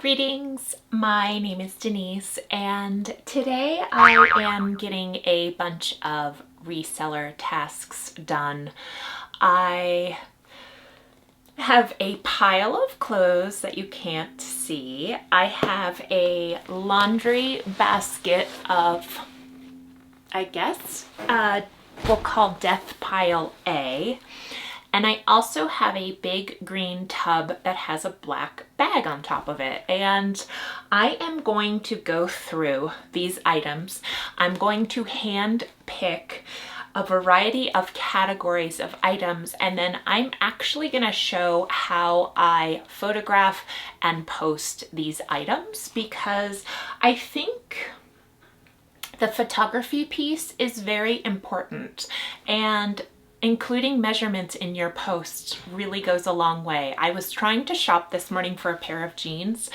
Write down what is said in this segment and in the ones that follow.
Greetings, my name is Denise, and today I am getting a bunch of reseller tasks done. I have a pile of clothes that you can't see. I have a laundry basket of, I guess, we'll call Death Pile A. And I also have a big green tub that has a black bag on top of it. And I am going to go through these items. I'm going to hand pick a variety of categories of items, and then I'm actually going to show how I photograph and post these items, because I think the photography piece is very important, and including measurements in your posts really goes a long way. I was trying to shop this morning for a pair of jeans,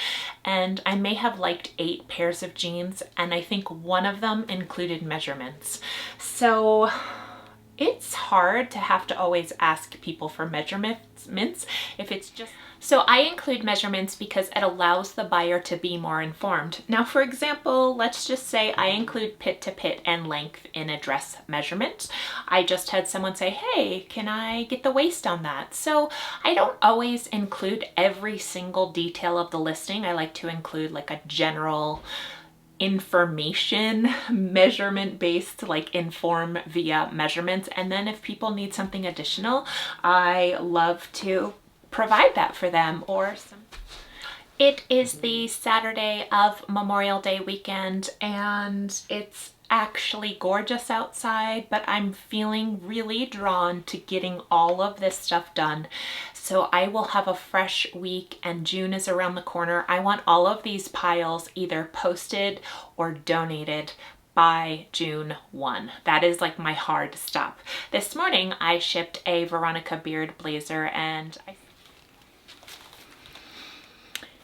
and I may have liked 8 pairs of jeans, and I think one of them included measurements. So it's hard to have to always ask people for measurements if it's just... So I include measurements because it allows the buyer to be more informed. Now, for example, let's just say I include pit to pit and length in a dress measurement. I just had someone say, hey, can I get the waist on that? So I don't always include every single detail of the listing. I like to include like a general information measurement based, like inform via measurements. And then if people need something additional, I love to provide that for them. Or it is the Saturday of Memorial Day weekend, and it's actually gorgeous outside, but I'm feeling really drawn to getting all of this stuff done. So I will have a fresh week, and June is around the corner. I want all of these piles either posted or donated by June 1. That is like my hard stop. This morning I shipped a Veronica Beard blazer, and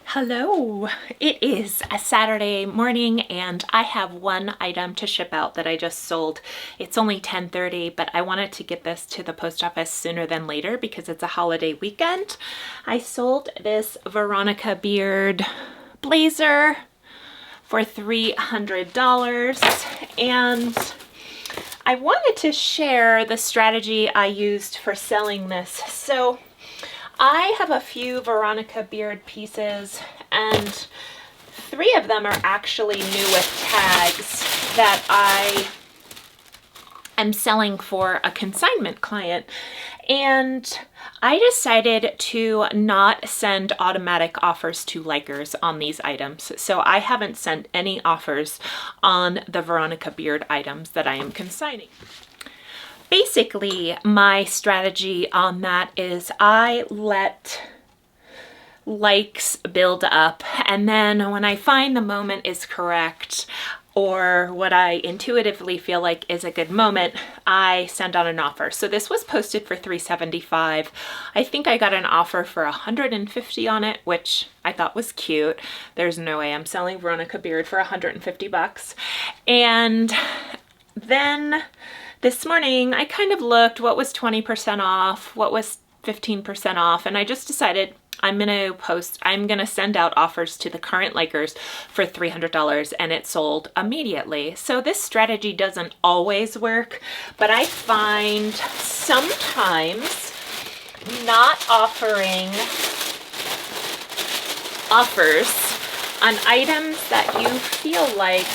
Hello, it is a Saturday morning and I have one item to ship out that I just sold. It's only 10:30, but I wanted to get this to the post office sooner than later because it's a holiday weekend. I sold this Veronica Beard blazer for $300, and I wanted to share the strategy I used for selling this. So I have a few Veronica Beard pieces, and 3 of them are actually new with tags that I am selling for a consignment client. And I decided to not send automatic offers to likers on these items. So I haven't sent any offers on the Veronica Beard items that I am consigning. Basically, my strategy on that is I let likes build up, and then when I find the moment is correct, or what I intuitively feel like is a good moment, I send out an offer. So this was posted for $375. I think I got an offer for $150 on it, which I thought was cute. There's no way I'm selling Veronica Beard for $150. And then this morning, I kind of looked what was 20% off, what was 15% off, and I just decided I'm gonna send out offers to the current likers for $300, and it sold immediately. So this strategy doesn't always work, but I find sometimes not offering offers on items that you feel like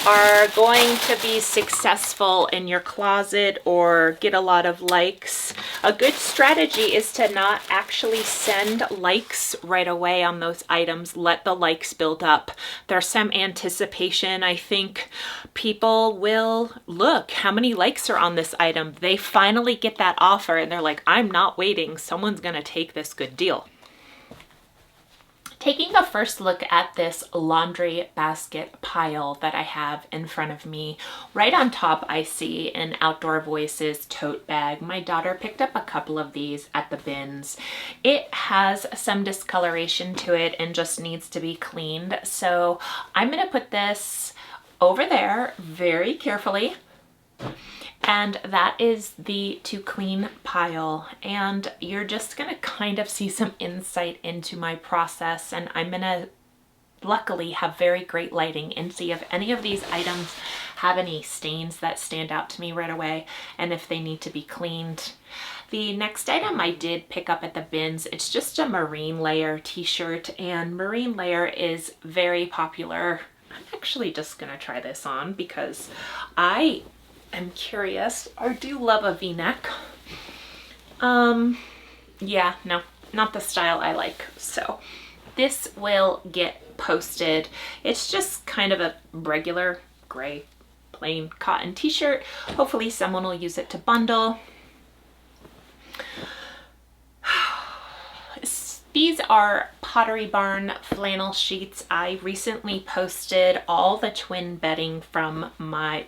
are going to be successful in your closet or get a lot of likes. A good strategy is to not actually send likes right away on those items. Let the likes build up. There's some anticipation. I think people will look, how many likes are on this item? They finally get that offer and they're like, I'm not waiting. Someone's gonna take this good deal. Taking a first look at this laundry basket pile that I have in front of me, right on top I see an Outdoor Voices tote bag. My daughter picked up a couple of these at the bins. It has some discoloration to it and just needs to be cleaned. So I'm gonna put this over there very carefully. And that is the to clean pile, and you're just gonna kind of see some insight into my process, and I'm gonna luckily have very great lighting and see if any of these items have any stains that stand out to me right away and if they need to be cleaned. The next item I did pick up at the bins, it's just a Marine Layer t-shirt, and Marine Layer is very popular. I'm actually just gonna try this on because I am curious. I do love a V-neck. Yeah, no, not the style I like. So this will get posted. It's just kind of a regular gray plain cotton t-shirt. Hopefully someone will use it to bundle. These are Pottery Barn flannel sheets. I recently posted all the twin bedding from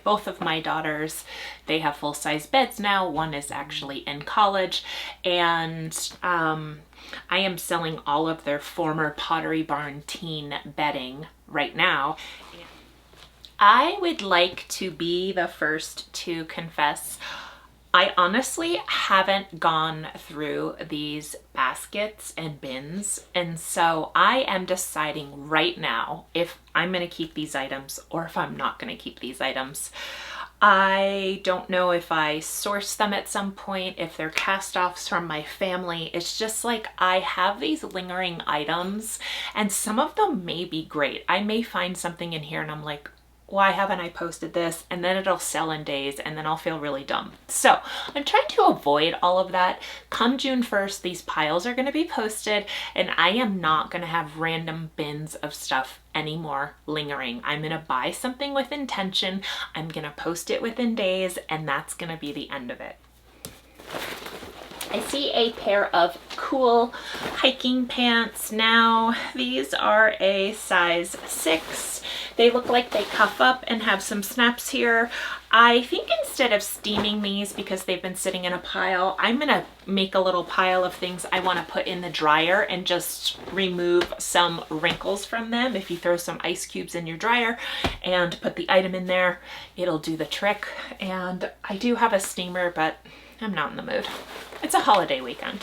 both of my daughters. They have full-size beds now. One is actually in college, and I am selling all of their former Pottery Barn teen bedding right now. I would like to be the first to confess, I honestly haven't gone through these baskets and bins, and so I am deciding right now if I'm going to keep these items or if I'm not going to keep these items. I don't know if I source them at some point, if they're cast-offs from my family. It's just like I have these lingering items and some of them may be great. I may find something in here and I'm like, why haven't I posted this? And then it'll sell in days and then I'll feel really dumb. So I'm trying to avoid all of that. Come June 1st, these piles are gonna be posted and I am not gonna have random bins of stuff anymore lingering. I'm gonna buy something with intention. I'm gonna post it within days and that's gonna be the end of it. I see a pair of cool hiking pants now. These are a size 6. They look like they cuff up and have some snaps here. I think instead of steaming these because they've been sitting in a pile, I'm gonna make a little pile of things I wanna put in the dryer and just remove some wrinkles from them. If you throw some ice cubes in your dryer and put the item in there, it'll do the trick. And I do have a steamer, but I'm not in the mood. It's a holiday weekend.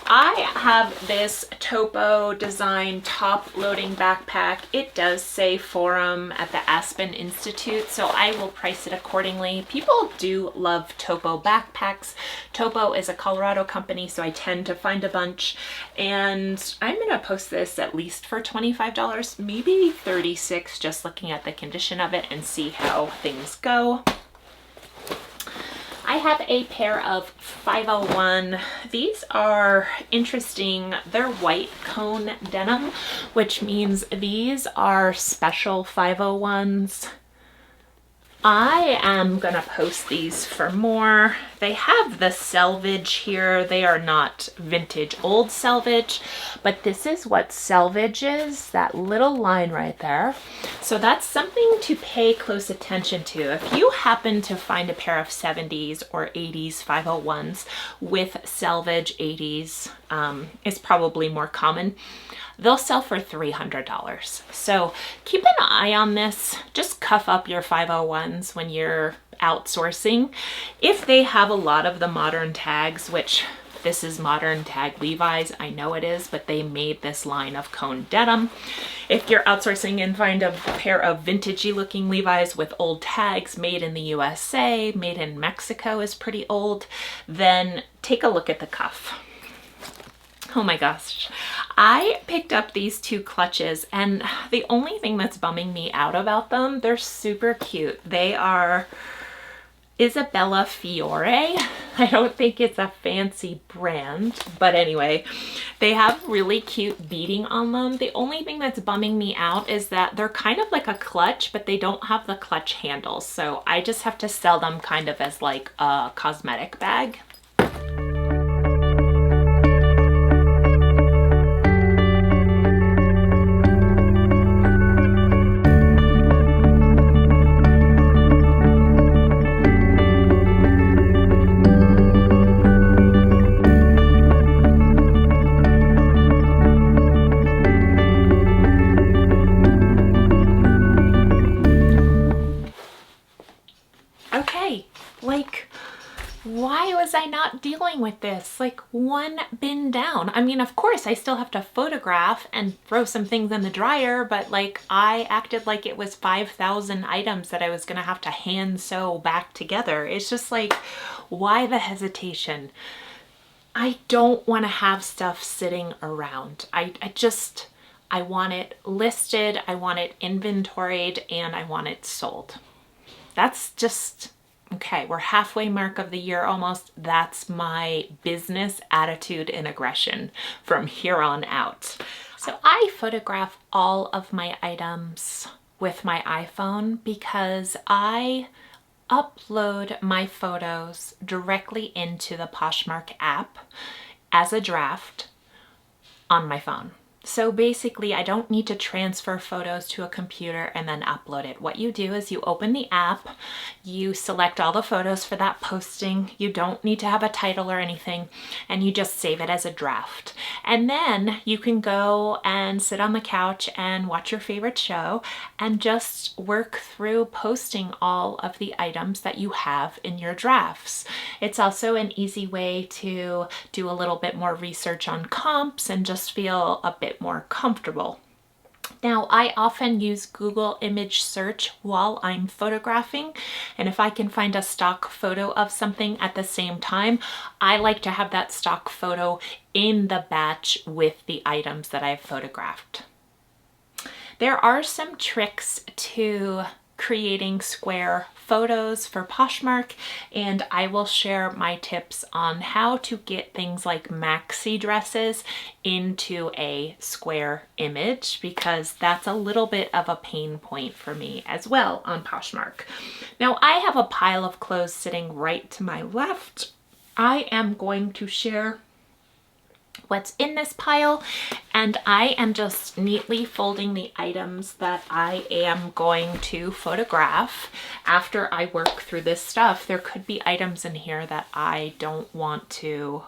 I have this Topo Design top loading backpack. It does say Forum at the Aspen Institute, so I will price it accordingly. People do love Topo backpacks. Topo is a Colorado company, so I tend to find a bunch, and I'm gonna post this at least for $25, maybe $36, just looking at the condition of it and see how things go. I have a pair of 501. These are interesting. They're white cone denim, which means these are special 501s. I am gonna post these for more. They have the selvage here. They are not vintage old selvage, but this is what selvage is, that little line right there. So that's something to pay close attention to. If you happen to find a pair of 70s or 80s 501s with selvage 80s, is probably more common. They'll sell for $300. So keep an eye on this. Just cuff up your 501s when you're outsourcing. If they have a lot of the modern tags, which this is modern tag Levi's, I know it is, but they made this line of cone denim. If you're outsourcing and find a pair of vintagey looking Levi's with old tags, made in the USA, made in Mexico is pretty old, then take a look at the cuff. Oh my gosh. I picked up these two clutches and the only thing that's bumming me out about them, they're super cute. They are Isabella Fiore. I don't think it's a fancy brand, but anyway, they have really cute beading on them. The only thing that's bumming me out is that they're kind of like a clutch, but they don't have the clutch handles. So I just have to sell them kind of as like a cosmetic bag. I not dealing with this? Like one bin down. I mean, of course I still have to photograph and throw some things in the dryer, but like I acted like it was 5,000 items that I was gonna have to hand sew back together. It's just like, why the hesitation? I don't want to have stuff sitting around. I want it listed, I want it inventoried, and I want it sold. That's just, okay, we're halfway mark of the year almost. That's my business attitude and aggression from here on out. So I photograph all of my items with my iPhone because I upload my photos directly into the Poshmark app as a draft on my phone. So basically, I don't need to transfer photos to a computer and then upload it. What you do is you open the app, you select all the photos for that posting. You don't need to have a title or anything, and you just save it as a draft. And then you can go and sit on the couch and watch your favorite show and just work through posting all of the items that you have in your drafts. It's also an easy way to do a little bit more research on comps and just feel a bit more comfortable. Now, I often use Google image search while I'm photographing, and if I can find a stock photo of something at the same time, I like to have that stock photo in the batch with the items that I've photographed. There are some tricks to creating square photos for Poshmark, and I will share my tips on how to get things like maxi dresses into a square image, because that's a little bit of a pain point for me as well on Poshmark. Now I have a pile of clothes sitting right to my left. I am going to share what's in this pile, and I am just neatly folding the items that I am going to photograph after I work through this stuff. There could be items in here that I don't want to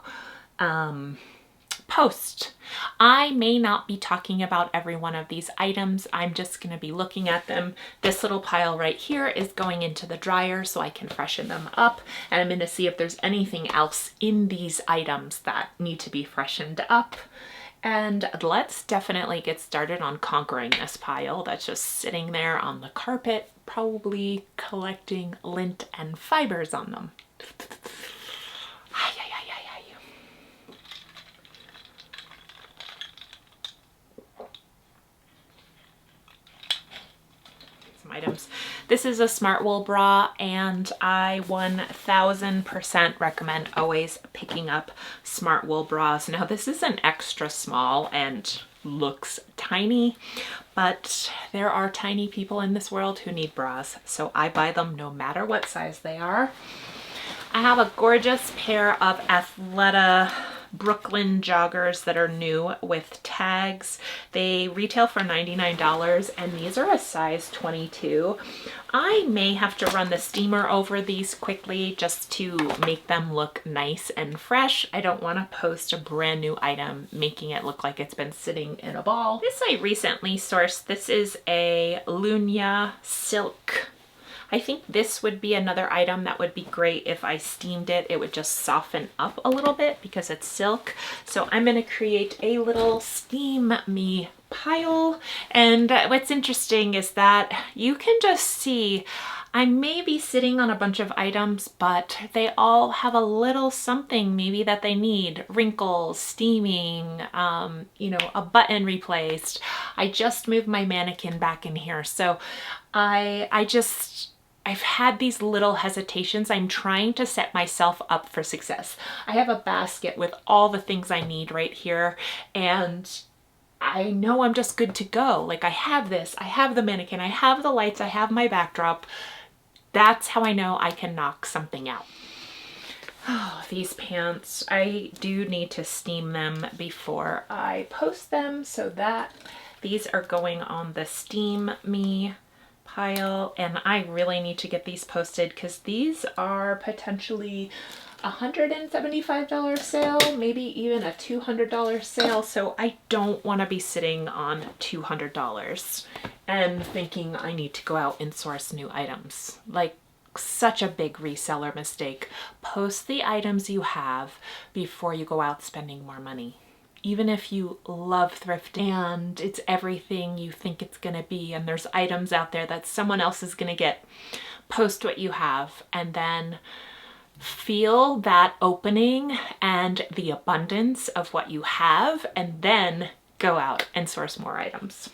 post. I may not be talking about every one of these items. I'm just going to be looking at them. This little pile right here is going into the dryer so I can freshen them up, and I'm going to see if there's anything else in these items that need to be freshened up. And let's definitely get started on conquering this pile that's just sitting there on the carpet, probably collecting lint and fibers on them. Items. This is a Smartwool bra, and I 1000% recommend always picking up Smartwool bras. Now this is an extra small and looks tiny, but there are tiny people in this world who need bras, so I buy them no matter what size they are. I have a gorgeous pair of Athleta Brooklyn joggers that are new with tags. They retail for $99, and these are a size 22. I may have to run the steamer over these quickly just to make them look nice and fresh. I don't want to post a brand new item making it look like it's been sitting in a ball. This I recently sourced. This is a Lunya silk. I think this would be another item that would be great if I steamed it. It would just soften up a little bit because it's silk. So I'm going to create a little steam me pile. And what's interesting is that you can just see I may be sitting on a bunch of items, but they all have a little something maybe that they need. Wrinkles, steaming, you know, a button replaced. I just moved my mannequin back in here. So I've had these little hesitations. I'm trying to set myself up for success. I have a basket with all the things I need right here, and I know I'm just good to go. Like I have this, I have the mannequin, I have the lights, I have my backdrop. That's how I know I can knock something out. Oh, these pants, I do need to steam them before I post them, so that these are going on the Steam Me pile, and I really need to get these posted because these are potentially $175 sale, maybe even a $200 sale. So I don't want to be sitting on $200 and thinking I need to go out and source new items. Like, such a big reseller mistake. Post the items you have before you go out spending more money. Even if you love thrifting and it's everything you think it's gonna be and there's items out there that someone else is gonna get, post what you have and then feel that opening and the abundance of what you have, and then go out and source more items.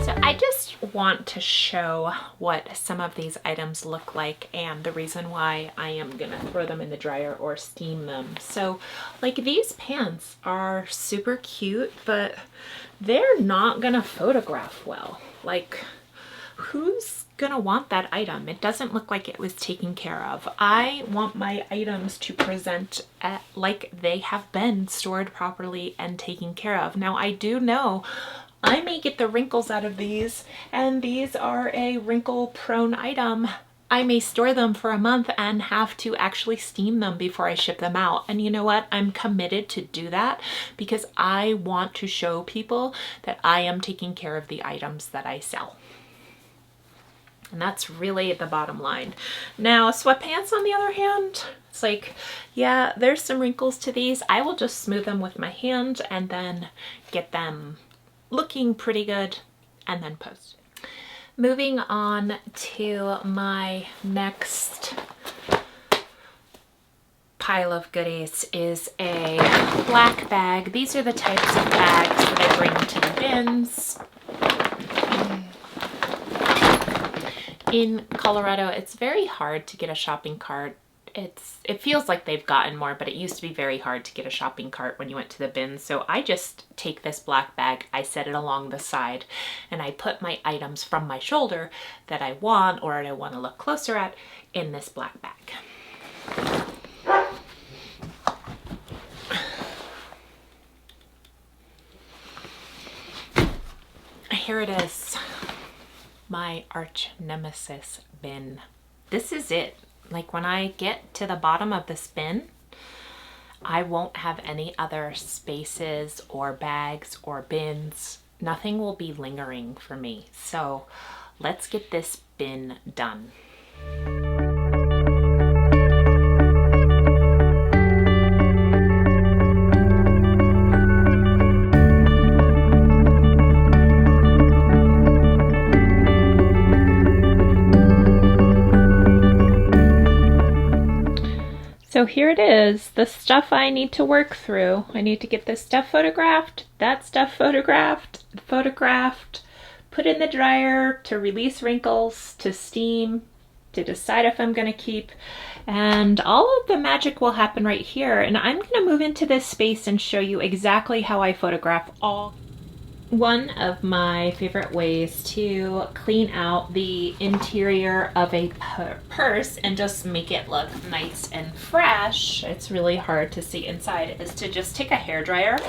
So I just want to show what some of these items look like and the reason why I am gonna throw them in the dryer or steam them. So like these pants are super cute, but they're not gonna photograph well. Like, who's gonna want that item? It doesn't look like it was taken care of. I want my items to present like they have been stored properly and taken care of. Now I do know I may get the wrinkles out of these, and these are a wrinkle prone item. I may store them for a month and have to actually steam them before I ship them out. And you know what? I'm committed to do that because I want to show people that I am taking care of the items that I sell. And that's really the bottom line. Now, sweatpants, on the other hand, it's like, yeah, there's some wrinkles to these. I will just smooth them with my hand and then get them looking pretty good and then post. Moving on to my next pile of goodies is a black bag. These are the types of bags that I bring to the bins. In Colorado, it's very hard to get a shopping cart. It feels like they've gotten more, but it used to be very hard to get a shopping cart when you went to the bins. So I just take this black bag, I set it along the side, and I put my items from my shoulder that I want or that I want to look closer at in this black bag. Here it is. My arch nemesis bin. This is it. Like when I get to the bottom of this bin, I won't have any other spaces or bags or bins. Nothing will be lingering for me. So let's get this bin done. So here it is, the stuff I need to work through. I need to get this stuff photographed, that stuff photographed, put in the dryer to release wrinkles, to steam, to decide if I'm gonna keep, and all of the magic will happen right here. And I'm gonna move into this space and show you exactly how I photograph all. One of my favorite ways to clean out the interior of a purse and just make it look nice and fresh, it's really hard to see inside, is to just take a hairdryer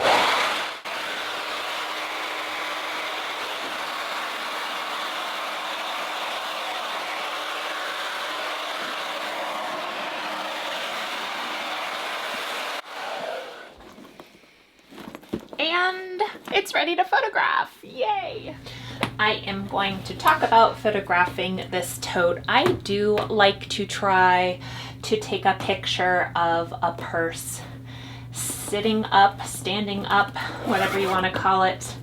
and it's ready to photograph. Yay! I am going to talk about photographing this tote. I do like to try to take a picture of a purse sitting up, standing up, whatever you want to call it.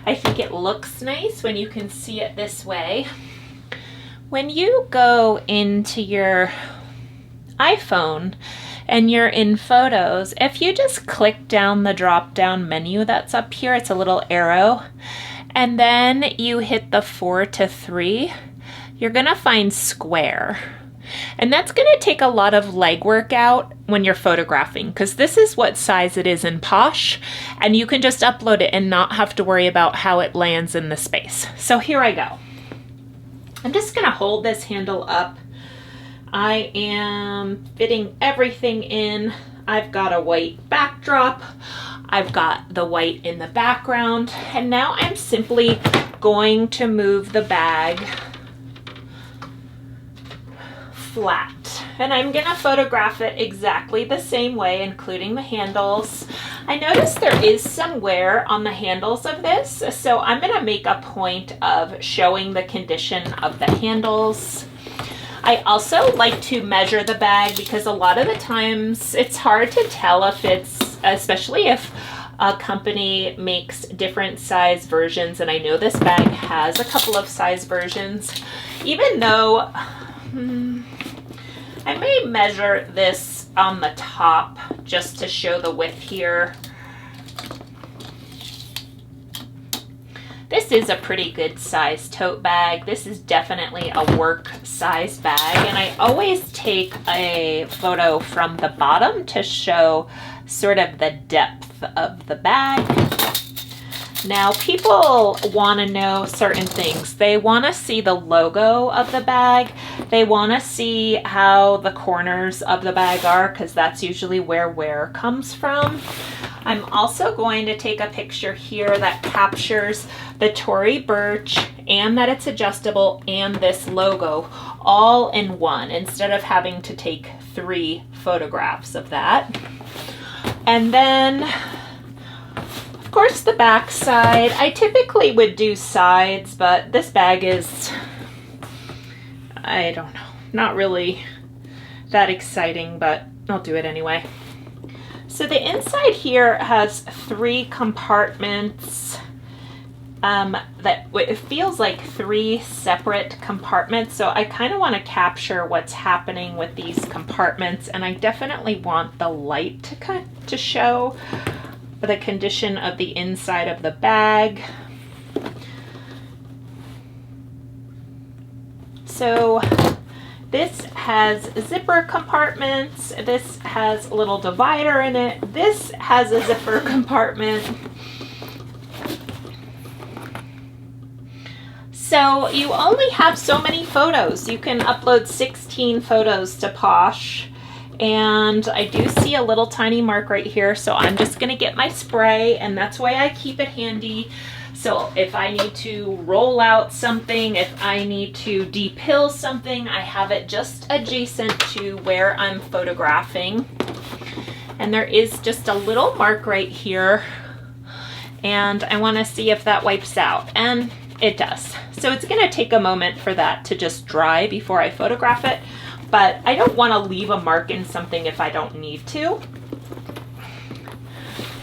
I think it looks nice when you can see it this way. When you go into your iPhone and you're in photos, if you just click down the drop down menu that's up here, it's a little arrow, and then you hit the 4 to 3, you're gonna find square. And that's gonna take a lot of legwork out when you're photographing, because this is what size it is in Posh, and you can just upload it and not have to worry about how it lands in the space. So here I go. I'm just gonna hold this handle up. I am fitting everything in. I've got a white backdrop. I've got the white in the background. And now I'm simply going to move the bag flat. and I'm gonna photograph it exactly the same way, including the handles. I noticed there is some wear on the handles of this, so I'm gonna make a point of showing the condition of the handles. I also like to measure the bag because a lot of the times it's hard to tell if it's, especially if a company makes different size versions, and I know this bag has a couple of size versions, even though I may measure this on the top just to show the width here. This is a pretty good size tote bag. This is definitely a work size bag, and I always take a photo from the bottom to show sort of the depth of the bag. Now, people want to know certain things. They want to see the logo of the bag. They want to see how the corners of the bag are, because that's usually where wear comes from. I'm also going to take a picture here that captures the Tory Burch and that it's adjustable and this logo all in one, instead of having to take 3 photographs of that. And then, of course, the back side. I typically would do sides, but this bag is, I don't know, not really that exciting, but I'll do it anyway. So the inside here has 3 compartments. That it feels like 3 separate compartments, so I kind of want to capture what's happening with these compartments, and I definitely want the light to show the condition of the inside of the bag. So this has zipper compartments. This has a little divider in it. This has a zipper compartment. So you only have so many photos. You can upload 16 photos to Posh. And I do see a little tiny mark right here, so I'm just gonna get my spray, and that's why I keep it handy. So if I need to roll out something, if I need to depill something, I have it just adjacent to where I'm photographing. And there is just a little mark right here, and I wanna see if that wipes out, and it does. So it's gonna take a moment for that to just dry before I photograph it, but I don't wanna leave a mark in something if I don't need to.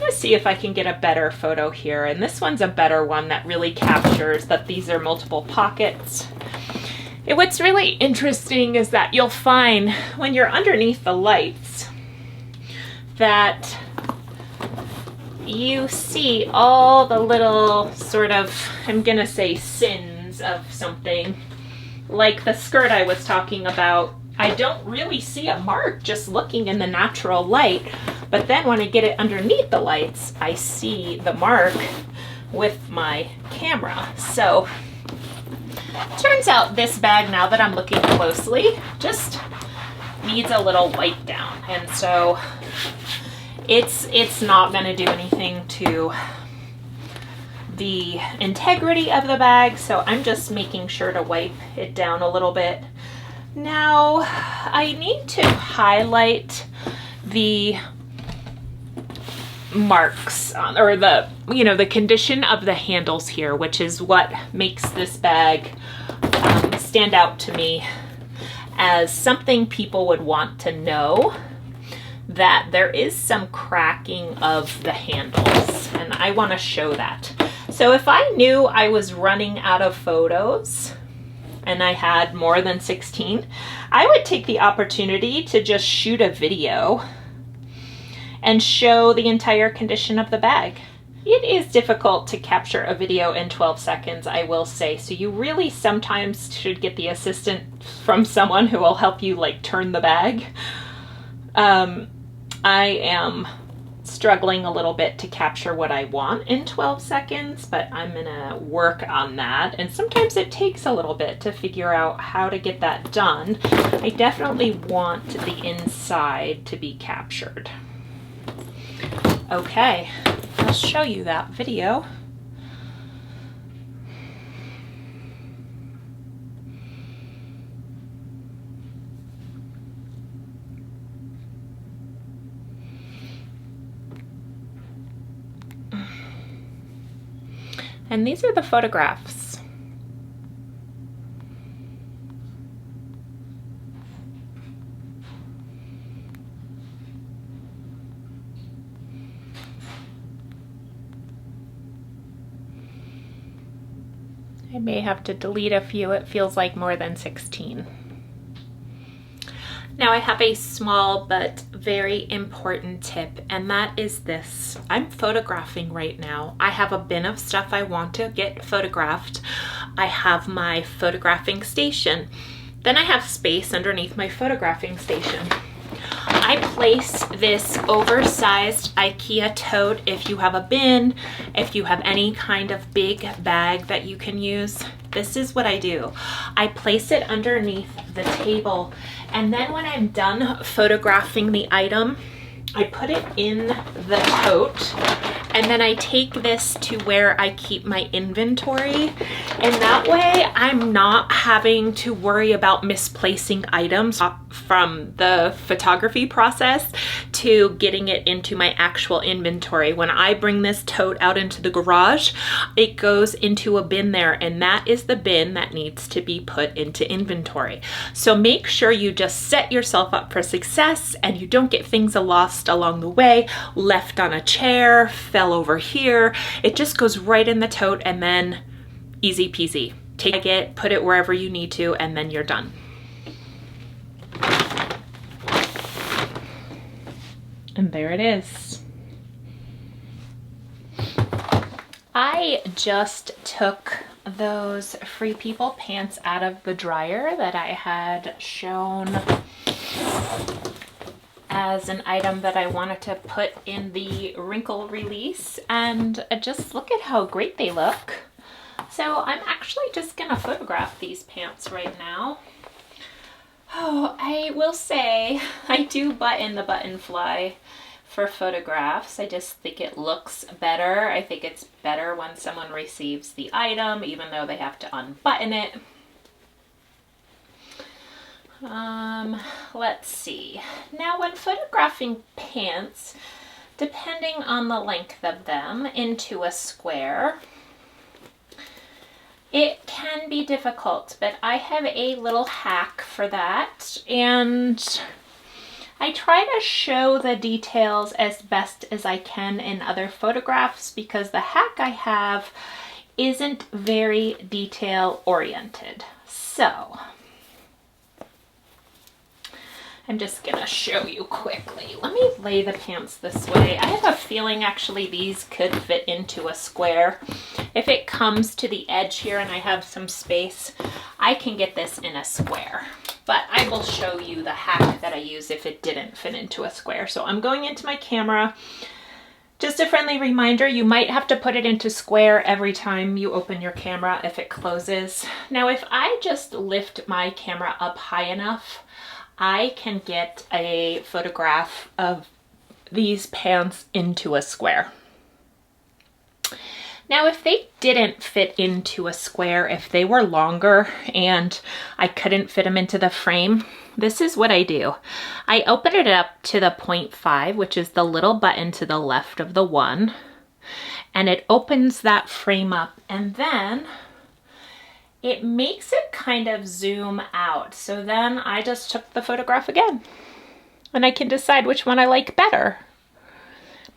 Let's see if I can get a better photo here, and this one's a better one that really captures that these are multiple pockets. And what's really interesting is that you'll find when you're underneath the lights that you see all the little sort of, I'm gonna say, sins of something. Like the skirt I was talking about, I don't really see a mark just looking in the natural light, but then when I get it underneath the lights, I see the mark with my camera. So turns out this bag, now that I'm looking closely, just needs a little wipe down, and so it's not going to do anything to the integrity of the bag, so I'm just making sure to wipe it down a little bit. Now I need to highlight the marks or the, the condition of the handles here, which is what makes this bag stand out to me as something people would want to know, that there is some cracking of the handles, and I want to show that. So if I knew I was running out of photos and I had more than 16, I would take the opportunity to just shoot a video and show the entire condition of the bag. It is difficult to capture a video in 12 seconds, I will say, so you really sometimes should get the assistant from someone who will help you turn the bag. I am struggling a little bit to capture what I want in 12 seconds, but I'm gonna work on that. And sometimes it takes a little bit to figure out how to get that done. I definitely want the inside to be captured. Okay, I'll show you that video. And these are the photographs. I may have to delete a few. It feels like more than 16. Now I have a small but very important tip, and that is this. I'm photographing right now. I have a bin of stuff I want to get photographed. I have my photographing station. Then I have space underneath my photographing station. I place this oversized IKEA tote. If you have a bin, if you have any kind of big bag that you can use, this is what I do. I place it underneath the table, and then when I'm done photographing the item, I put it in the tote, and then I take this to where I keep my inventory, and that way I'm not having to worry about misplacing items from the photography process to getting it into my actual inventory. When I bring this tote out into the garage, it goes into a bin there, and that is the bin that needs to be put into inventory. So make sure you just set yourself up for success and you don't get things lost along the way, left on a chair, fell over here. It just goes right in the tote, and then easy peasy. Take it, put it wherever you need to, and then you're done. And there it is. I just took those Free People pants out of the dryer that I had shown as an item that I wanted to put in the wrinkle release, and just look at how great they look. So I'm actually just gonna photograph these pants right now. Oh, I will say I do button the button fly for photographs. I just think it looks better. I think it's better when someone receives the item, even though they have to unbutton it. Let's see. Now, when photographing pants, depending on the length of them into a square, it can be difficult, but I have a little hack for that, and I try to show the details as best as I can in other photographs because the hack I have isn't very detail oriented. So I'm just gonna show you quickly. Let me lay the pants this way. I have a feeling actually these could fit into a square. If it comes to the edge here and I have some space, I can get this in a square. But I will show you the hack that I use if it didn't fit into a square. So I'm going into my camera. Just a friendly reminder, you might have to put it into square every time you open your camera if it closes. Now, if I just lift my camera up high enough, I can get a photograph of these pants into a square. Now, if they didn't fit into a square, if they were longer and I couldn't fit them into the frame, this is what I do. I open it up to the 0.5, which is the little button to the left of the 1, and it opens that frame up, and then it makes it kind of zoom out. So then I just took the photograph again, and I can decide which one I like better.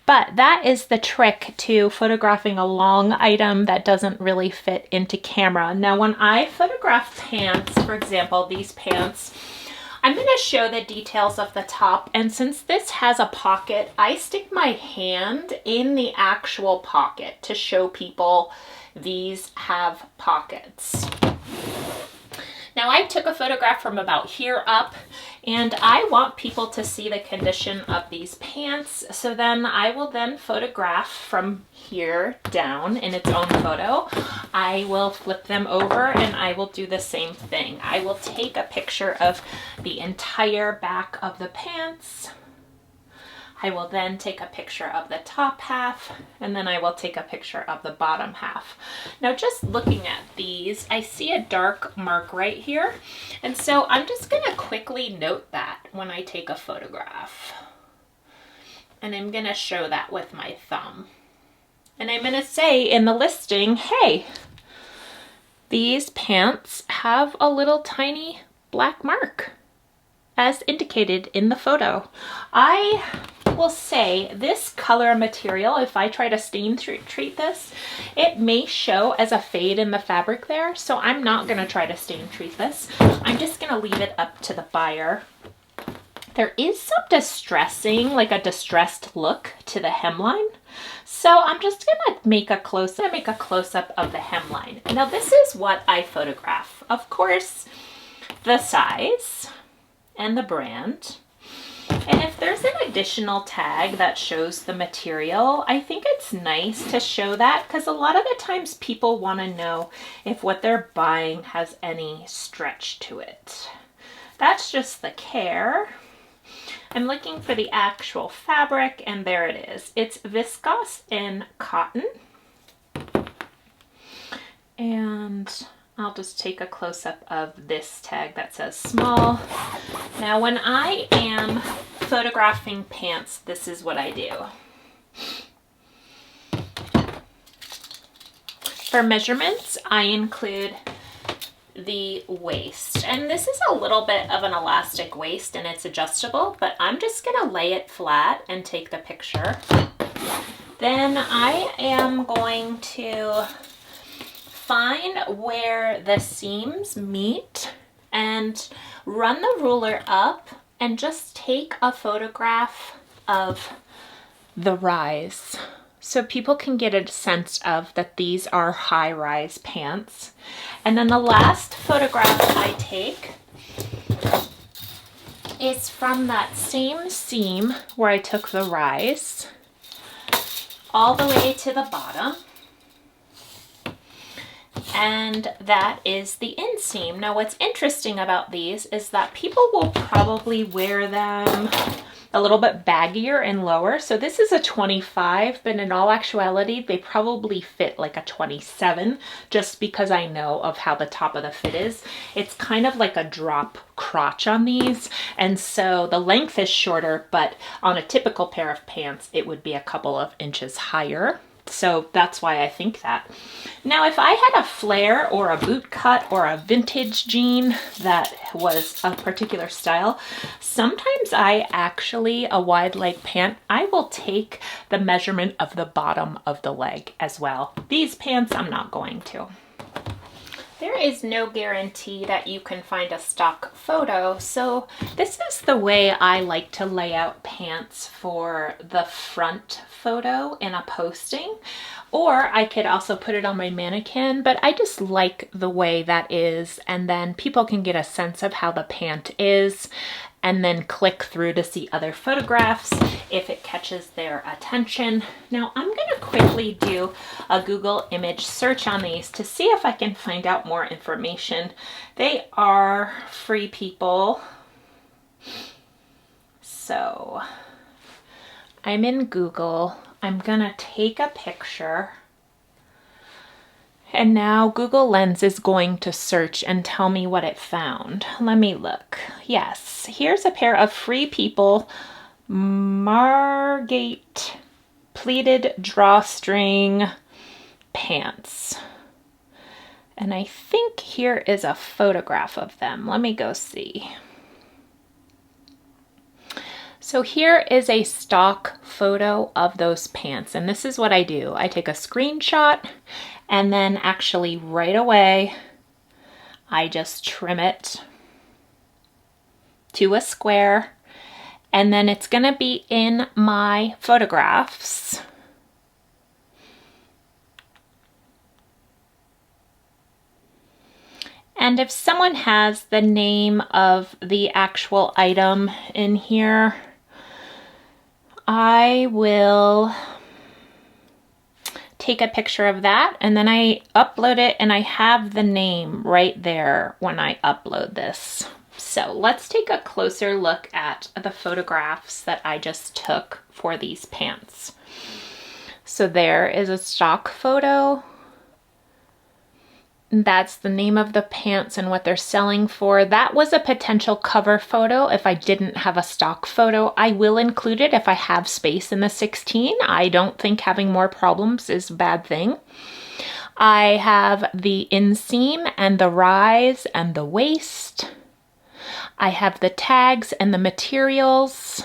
But that is the trick to photographing a long item that doesn't really fit into camera. Now, when I photograph pants, for example, these pants, I'm going to show the details of the top. And since this has a pocket, I stick my hand in the actual pocket to show people these have pockets. Now, I took a photograph from about here up, and I want people to see the condition of these pants. So then I will then photograph from here down in its own photo. I will flip them over and I will do the same thing. I will take a picture of the entire back of the pants. I will then take a picture of the top half, and then I will take a picture of the bottom half. Now, just looking at these, I see a dark mark right here, and so I'm just going to quickly note that when I take a photograph. And I'm going to show that with my thumb. And I'm gonna say in the listing, hey, these pants have a little tiny black mark as indicated in the photo. I will say this color material, if I try to stain treat this, it may show as a fade in the fabric there, so I'm not gonna try to stain treat this. I'm just gonna leave it up to the buyer. There is some distressing, like a distressed look to the hemline. So I'm just gonna make a close-up of the hemline. Now this is what I photograph. Of course, the size and the brand. And if there's an additional tag that shows the material, I think it's nice to show that because a lot of the times people want to know if what they're buying has any stretch to it. That's just the care. I'm looking for the actual fabric and there it is. It's viscose and cotton. And I'll just take a close-up of this tag that says small. Now when I am photographing pants, this is what I do. For measurements, I include the waist. And this is a little bit of an elastic waist and it's adjustable, but I'm just gonna lay it flat and take the picture. Then I am going to find where the seams meet and run the ruler up and just take a photograph of the rise so people can get a sense of that these are high-rise pants. And then the last photograph I take is from that same seam where I took the rise all the way to the bottom. And that is the inseam. Now what's interesting about these is that people will probably wear them a little bit baggier and lower. So this is a 25, but in all actuality, they probably fit like a 27 just because I know of how the top of the fit is. It's kind of like a drop crotch on these. And so the length is shorter, but on a typical pair of pants, it would be a couple of inches higher. So that's why I think that. Now, if I had a flare or a boot cut or a vintage jean that was a particular style, sometimes a wide leg pant, I will take the measurement of the bottom of the leg as well. These pants, I'm not going to. There is no guarantee that you can find a stock photo, so this is the way I like to lay out pants for the front photo in a posting, or I could also put it on my mannequin, but I just like the way that is, and then people can get a sense of how the pant is and then click through to see other photographs if it catches their attention. Now I'm gonna quickly do a Google image search on these to see if I can find out more information. They are Free People. So I'm in Google. I'm gonna take a picture. And now Google Lens is going to search and tell me what it found. Let me look. Yes, here's a pair of Free People Margate pleated drawstring pants. And I think here is a photograph of them. Let me go see. So here is a stock photo of those pants. And this is what I do. I take a screenshot and then actually right away, I just trim it to a square. And then it's gonna be in my photographs. And if someone has the name of the actual item in here, I will take a picture of that and then I upload it and I have the name right there when I upload this. So let's take a closer look at the photographs that I just took for these pants. So there is a stock photo. That's the name of the pants and what they're selling for. That was a potential cover photo if I didn't have a stock photo. I will include it if I have space in the 16. I don't think having more problems is a bad thing. I have the inseam and the rise and the waist. I have the tags and the materials.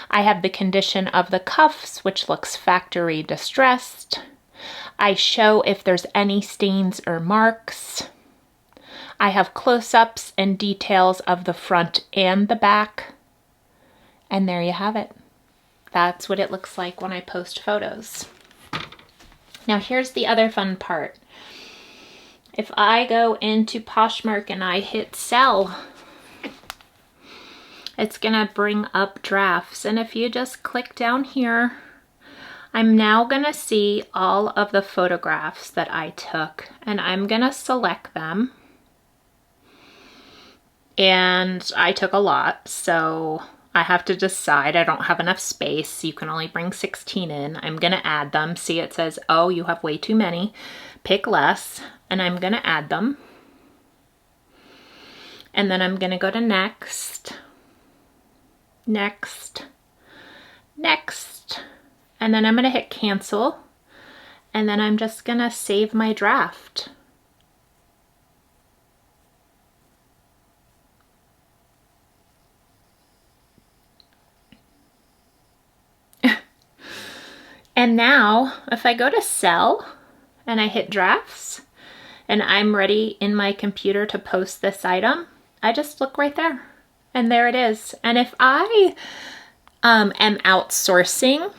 I have the condition of the cuffs, which looks factory distressed. I show if there's any stains or marks. I have close-ups and details of the front and the back. And there you have it. That's what it looks like when I post photos. Now here's the other fun part. If I go into Poshmark and I hit sell, it's gonna bring up drafts. And if you just click down here, I'm now gonna see all of the photographs that I took, and I'm gonna select them. And I took a lot, so I have to decide. I don't have enough space. You can only bring 16 in. I'm gonna add them. See, it says, oh, you have way too many. Pick less, and I'm gonna add them. And then I'm gonna go to next, next, next. And then I'm gonna hit cancel, and then I'm just gonna save my draft. And now if I go to sell and I hit drafts and I'm ready in my computer to post this item, I just look right there and there it is. And if I am outsourcing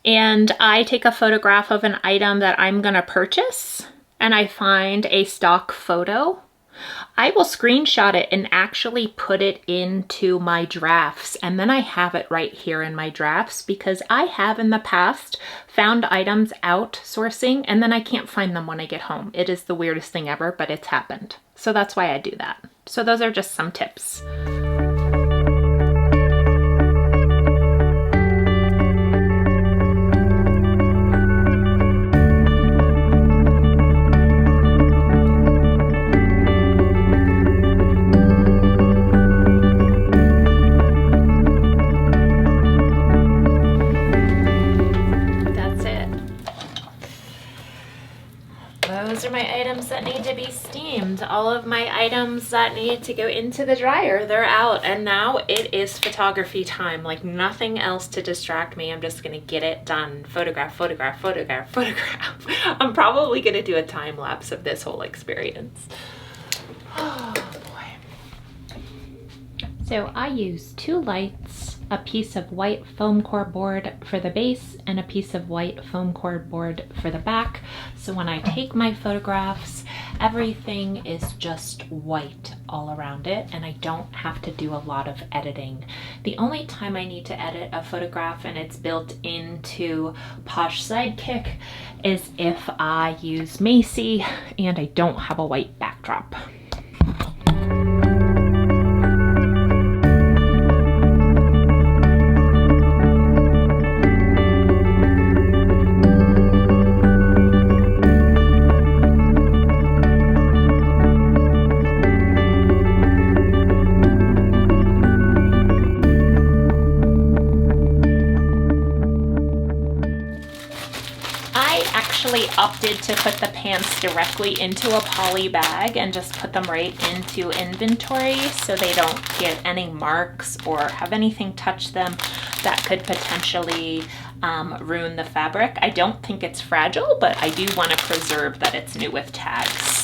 and I take a photograph of an item that I'm gonna purchase and I find a stock photo, I will screenshot it and actually put it into my drafts, and then I have it right here in my drafts because I have in the past found items outsourcing and then I can't find them when I get home. It is the weirdest thing ever, but it's happened. So that's why I do that. So those are just some tips. Those are my items that need to be steamed. All of my items that need to go into the dryer, they're out. And now it is photography time. Like nothing else to distract me. I'm just gonna get it done. Photograph, photograph, photograph, photograph. I'm probably gonna do a time lapse of this whole experience. Oh boy. So I use 2 lights, a piece of white foam core board for the base and a piece of white foam core board for the back. So when I take my photographs, everything is just white all around it and I don't have to do a lot of editing. The only time I need to edit a photograph, and it's built into Posh Sidekick, is if I use Macy and I don't have a white backdrop. Opted to put the pants directly into a poly bag and just put them right into inventory so they don't get any marks or have anything touch them that could potentially ruin the fabric. I don't think it's fragile, but I do want to preserve that it's new with tags.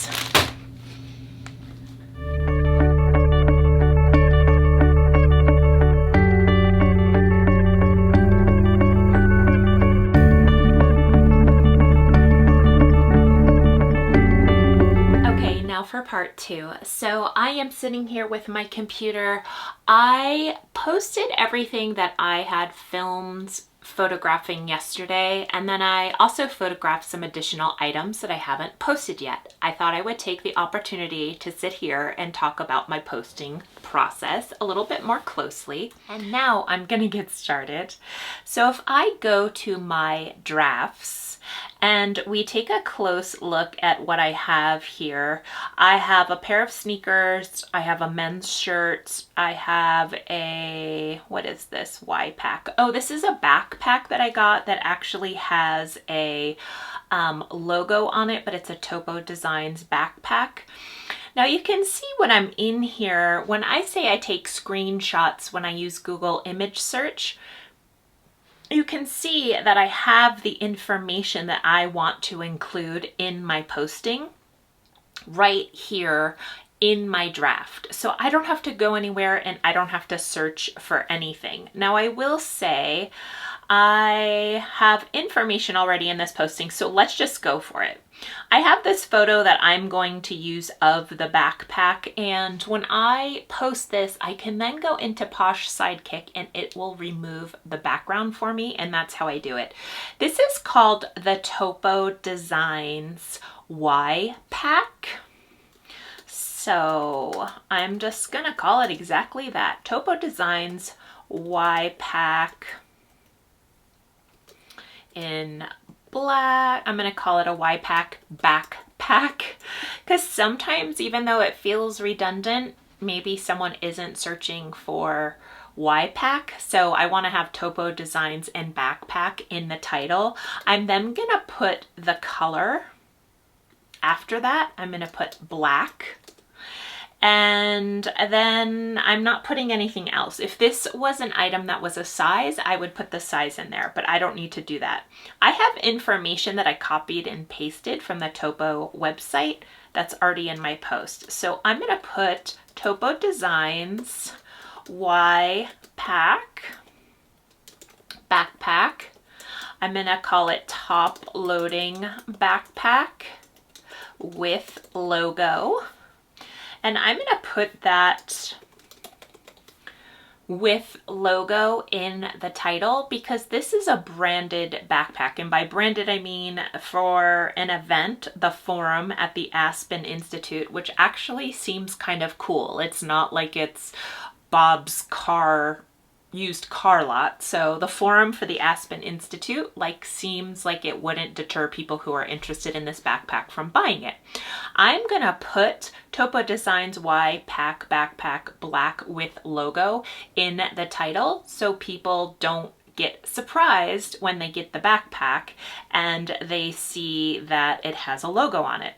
For part 2. So I am sitting here with my computer. I posted everything that I had filmed photographing yesterday, and then I also photographed some additional items that I haven't posted yet. I thought I would take the opportunity to sit here and talk about my posting process a little bit more closely. And now I'm gonna get started. So if I go to my drafts and we take a close look at what I have here, I have a pair of sneakers, I have a men's shirt, I have a, what is this, Y pack? Oh, this is a backpack that I got that actually has a logo on it, but it's a Topo Designs backpack. Now you can see when I'm in here, when I say I take screenshots when I use Google image search, you can see that I have the information that I want to include in my posting right here in my draft. So I don't have to go anywhere and I don't have to search for anything. Now I will say I have information already in this posting, so let's just go for it. I have this photo that I'm going to use of the backpack, and when I post this, I can then go into Posh Sidekick and it will remove the background for me, and that's how I do it. This is called the Topo Designs Y pack. So I'm just gonna call it exactly that, Topo Designs Y pack in black. I'm gonna call it a Y pack backpack, because sometimes even though it feels redundant, maybe someone isn't searching for Y pack, so I want to have Topo Designs and backpack in the title. I'm then gonna put the color after that. I'm gonna put black. And then I'm not putting anything else. If this was an item that was a size, I would put the size in there, but I don't need to do that. I have information that I copied and pasted from the Topo website that's already in my post. So I'm gonna put Topo Designs Y pack, backpack. I'm gonna call it Top Loading Backpack with logo. And I'm gonna put that with logo in the title because this is a branded backpack. And by branded, I mean for an event, the forum at the Aspen Institute, which actually seems kind of cool. It's not like it's Bob's used car lot. So the forum for the Aspen Institute seems like it wouldn't deter people who are interested in this backpack from buying it. I'm gonna put Topo Designs Y pack backpack black with logo in the title so people don't get surprised when they get the backpack and they see that it has a logo on it.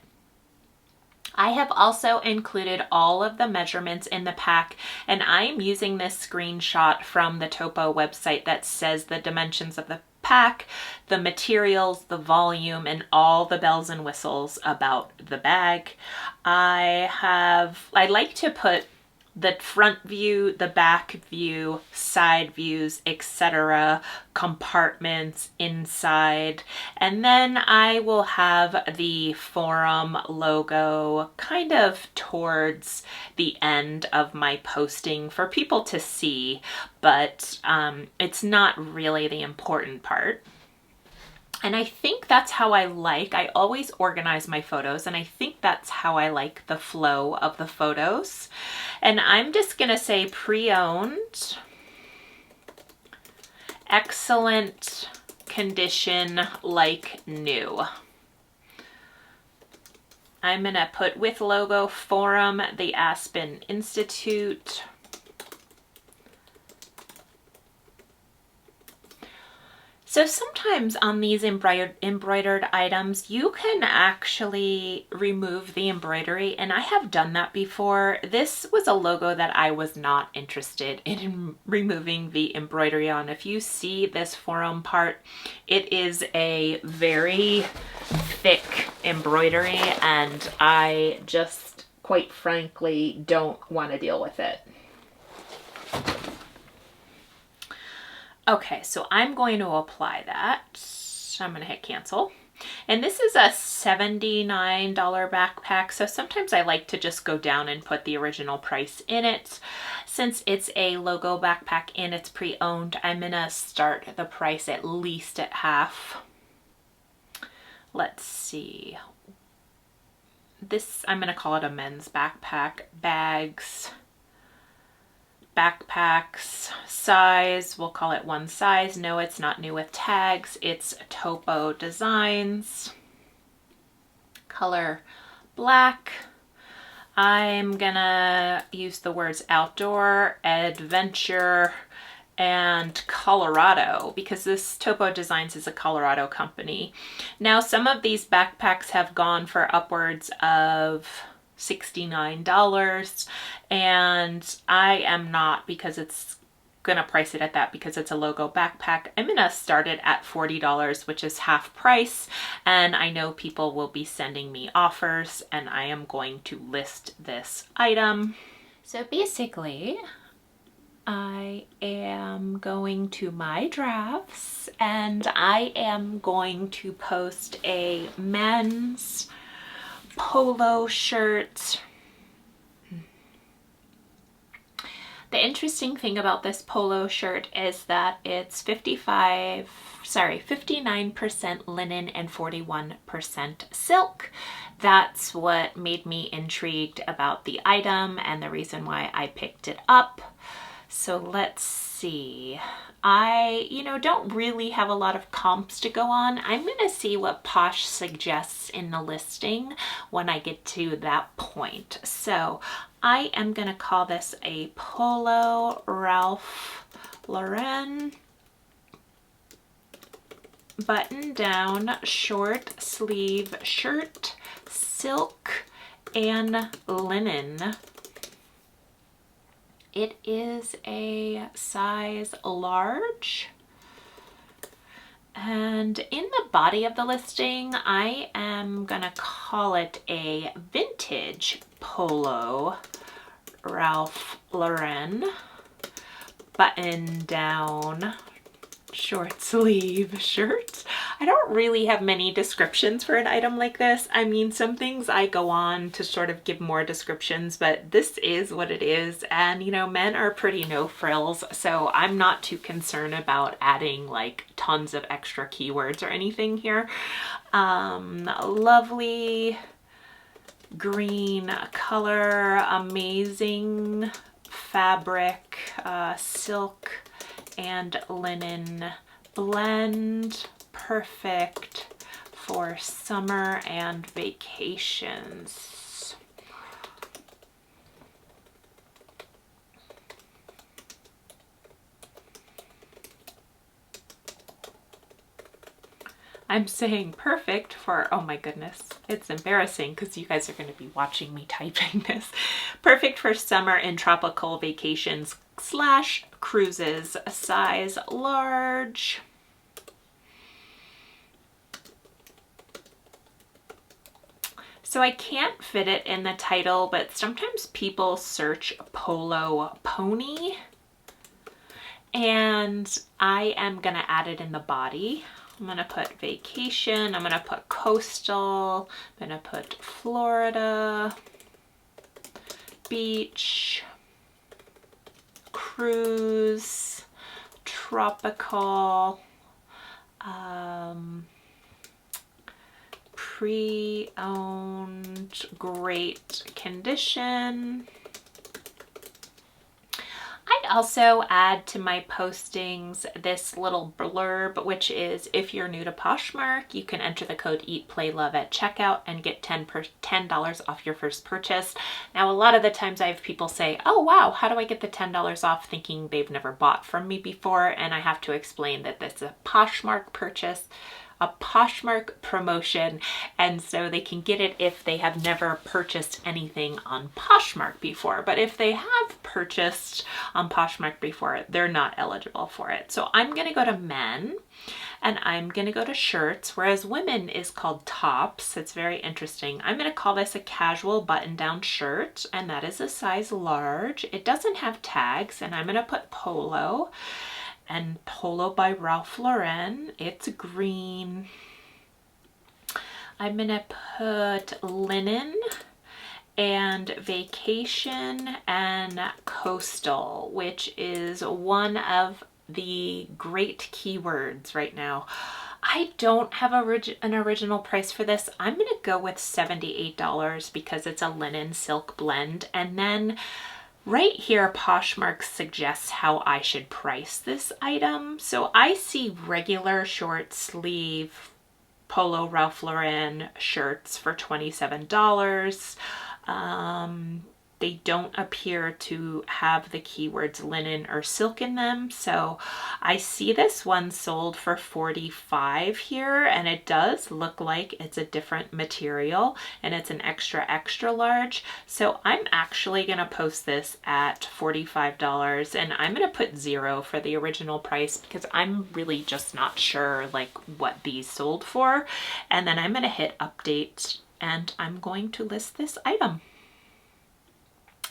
I have also included all of the measurements in the pack, and I'm using this screenshot from the Topo website that says the dimensions of the pack, the materials, the volume, and all the bells and whistles about the bag. I like to put the front view, the back view, side views, etc., compartments inside, and then I will have the forum logo kind of towards the end of my posting for people to see, but it's not really the important part. And I think that's how I always organize my photos, and I think that's how I like the flow of the photos. And I'm just gonna say pre-owned, excellent condition, like new. I'm gonna put with logo, forum, the Aspen Institute. So sometimes on these embroidered items, you can actually remove the embroidery, and I have done that before. This was a logo that I was not interested in removing the embroidery on. If you see this forum part, it is a very thick embroidery, and I just, quite frankly, don't want to deal with it. Okay, so I'm going to apply that. I'm going to hit cancel. And this is a $79 backpack, so sometimes I like to just go down and put the original price in it. Since it's a logo backpack and it's pre-owned, I'm going to start the price at least at half. Let's see. This, I'm going to call it a men's backpack. Bags. backpacks. Size, we'll call it one size. No, it's not new with tags. It's Topo Designs. Color black. I'm gonna use the words outdoor, adventure, and Colorado because this Topo Designs is a Colorado company. Now, some of these backpacks have gone for upwards of $69, and I am not, because it's gonna price it at that because it's a logo backpack. I'm gonna start it at $40, which is half price, and I know people will be sending me offers, and I am going to list this item. So basically, I am going to my drafts and I am going to post a men's polo shirt. The interesting thing about this polo shirt is that it's 59% linen and 41% silk. That's what made me intrigued about the item and the reason why I picked it up. So let's see. I, don't really have a lot of comps to go on. I'm going to see what Posh suggests in the listing when I get to that point. So I am going to call this a Polo Ralph Lauren button down short sleeve shirt, silk and linen. It is a size large. And in the body of the listing, I am gonna call it a vintage polo Ralph Lauren button down short sleeve shirt. I don't really have many descriptions for an item like this. I mean, some things I go on to sort of give more descriptions, but this is what it is. And men are pretty no frills, so I'm not too concerned about adding like tons of extra keywords or anything here. Lovely green color, amazing fabric, silk and linen blend, perfect for summer and vacations. I'm saying perfect for, oh my goodness, it's embarrassing because you guys are going to be watching me typing this. Perfect for summer and tropical vacations / cruises, a size large. So I can't fit it in the title, but sometimes people search polo pony, and I am gonna add it in the body. I'm gonna put vacation, I'm gonna put coastal, I'm gonna put Florida, beach, cruise, tropical, pre-owned, great condition. I'd also add to my postings this little blurb, which is, if you're new to Poshmark, you can enter the code EATPLAYLOVE at checkout and get $10 off your first purchase. Now, a lot of the times I have people say, oh wow, how do I get the $10 off, thinking they've never bought from me before, and I have to explain that that's a Poshmark purchase, a Poshmark promotion, and so they can get it if they have never purchased anything on Poshmark before. But if they have purchased on Poshmark before, they're not eligible for it. So I'm gonna go to men and I'm gonna go to shirts, whereas women is called tops. It's very interesting. I'm gonna call this a casual button-down shirt, and that is a size large. It doesn't have tags, and I'm gonna put polo. And polo by Ralph Lauren, it's green. I'm gonna put linen and vacation and coastal, which is one of the great keywords right now. I don't have an original price for this. I'm gonna go with $78 because it's a linen silk blend. And then Right here, Poshmark suggests how I should price this item. So I see regular short sleeve Polo Ralph Lauren shirts for $27. They don't appear to have the keywords linen or silk in them. So I see this one sold for $45 here, and it does look like it's a different material and it's an extra large. So I'm actually gonna post this at $45, and I'm gonna put 0 for the original price because I'm really just not sure like what these sold for. And then I'm gonna hit update and I'm going to list this item.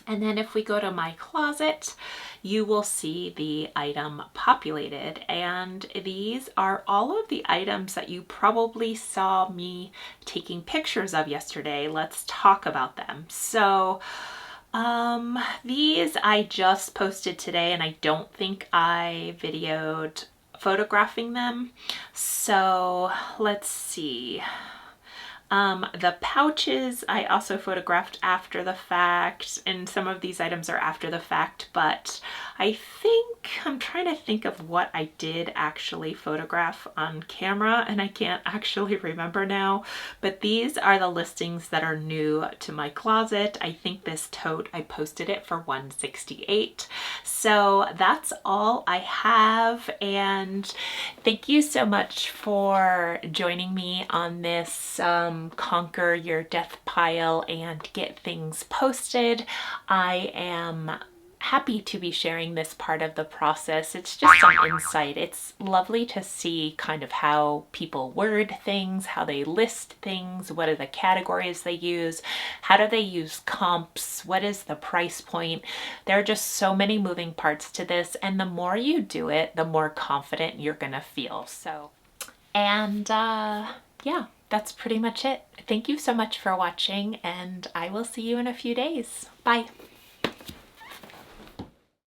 And then if we go to my closet, you will see the item populated. And these are all of the items that you probably saw me taking pictures of yesterday. Let's talk about them. So these I just posted today, and I don't think I videoed photographing them. So let's see. The pouches I also photographed after the fact, and some of these items are after the fact, but I think I'm trying to think of what I did actually photograph on camera, and I can't actually remember now, but these are the listings that are new to my closet. I think this tote, I posted it for $168. So that's all I have, and thank you so much for joining me on this conquer your death pile and get things posted. I am happy to be sharing this part of the process. It's just some insight. It's lovely to see kind of how people word things, how they list things, what are the categories they use, how do they use comps, what is the price point. There are just so many moving parts to this, and the more you do it, the more confident you're gonna feel. So, and yeah, that's pretty much it. Thank you so much for watching, and I will see you in a few days. Bye.